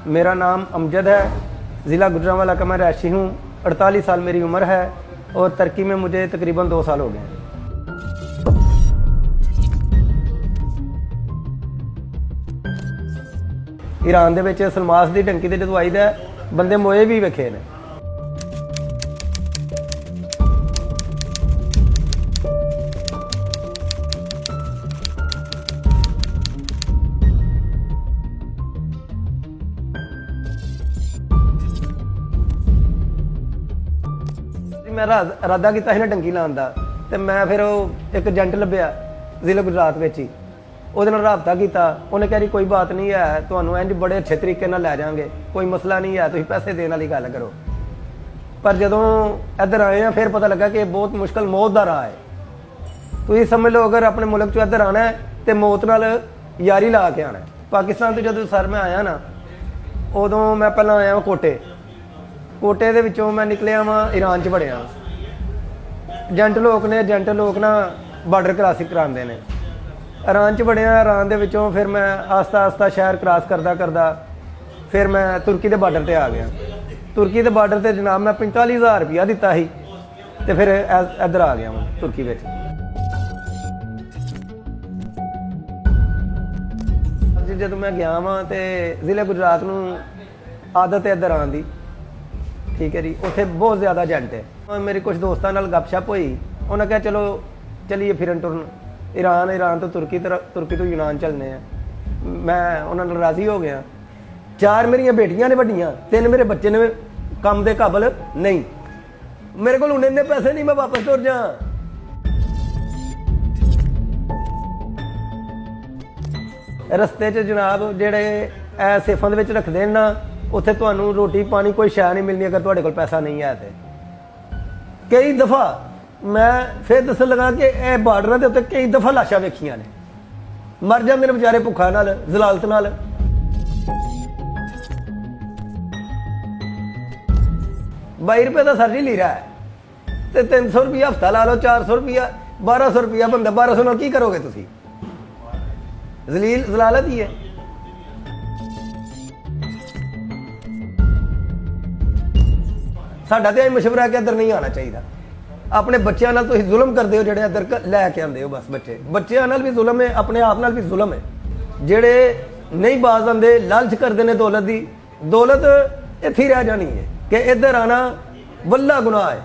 मेरा नाम अमजद है, ज़िला गुजरांवाला का मैं रहायशी हूँ। 48 साल मेरी उम्र है और तुर्की में मुझे तकरीबन 2 साल हो गए हैं। ईरान दे विच सलमास की टंकी ते जदों आईदा बंदे मोए भी वेखे ने। मैं इरादा किया ना टंकी लाने का, तो मैं फिर एक एजेंट लभ्या जिला गुजरात में ही, ਉਹਦੇ ਨਾਲ ਰਾਬਤਾ ਕੀਤਾ। ਉਹਨੇ कह रही कोई बात नहीं है, ਤੁਹਾਨੂੰ ਇੰਜ बड़े अच्छे तरीके ਨਾਲ ਲੈ ਜਾਵਾਂਗੇ, कोई मसला नहीं है, ਤੁਸੀਂ पैसे देने वाली गल करो। पर ਜਦੋਂ ਇੱਧਰ ਆਏ ਆ फिर पता लगा कि बहुत मुश्किल मौत ਦਾ ਰਾਹ है। ਤੁਸੀਂ समझ लो अगर अपने मुल्क चों ਇੱਧਰ आना है तो मौत ਨਾਲ यारी ला के आना है। पाकिस्तान तो जो सर मैं आया ना, उदों मैं पहला आया कोटे ਦੇ ਵਿੱਚੋਂ मैं निकलिया वा ईरान च वड़िया। एजेंट लोग ना बार्डर क्रॉसिंग कराते हैं। ईरान च वड़िया, ईरान दे विचों फिर मैं आस्ता आस्ता शहर क्रॉस करदा फिर मैं तुर्की के बार्डर पर आ गया। तुर्की के बार्डर पर जनाब मैं 45,000 रुपया दिता ही, तो फिर इधर आ गया मैं तुर्की में। जो मैं गया वहाँ तो जिले गुजरात में आदत है इधर आने की, ठीक है जी। उत्थे बहुत ज़्यादा एजेंट है। मेरी कुछ दोस्तों नाल गपशप हुई, उन्हें कहा चलो चलिए फिरन टुरन ईरान तो तुर्की तो यूनान चलने हैं। मैं उन्होंने राज़ी हो गया। 4 मेरिया बेटियां ने वड्डियां, 3 मेरे बच्चे ने काम के काबल नहीं। मेरे को इन्ने पैसे नहीं मैं वापस तुर जा। रस्ते च जनाब जेड़े सेफां दे विच रखदे ना, उत्थे तुहानूं रोटी पानी कोई शै नहीं मिलनी अगर तुहाडे कोल पैसा नहीं है। तो कई दफ़ा मैं फिर दसन लगा कि यह बार्डर के उत्ते कई दफ़ा लाशां वेखियां ने, मर जांदे ने बेचारे भुखा नाल जलालत नाल। 22 रुपये का सर जी लीरा है, तो 300 रुपया हफ्ता ला लो, 400 रुपया 1200 रुपया बंदा, 1200 नाल की करोगे तुसीं? जलालत ही है। साडा तो मशवरा है कि इधर नहीं आना चाहिए। अपने बच्चों नाल तुसीं जुल्म करते हो, जेड़े इधर लैके आते हो। बस बच्चों नाल भी जुल्म है, अपने आप नाल भी जुल्म है। जेड़े नहीं बाज आते लालच करते हैं दौलत की, दौलत इत्थे रह जानी है कि इधर आना वल्ला गुनाह है।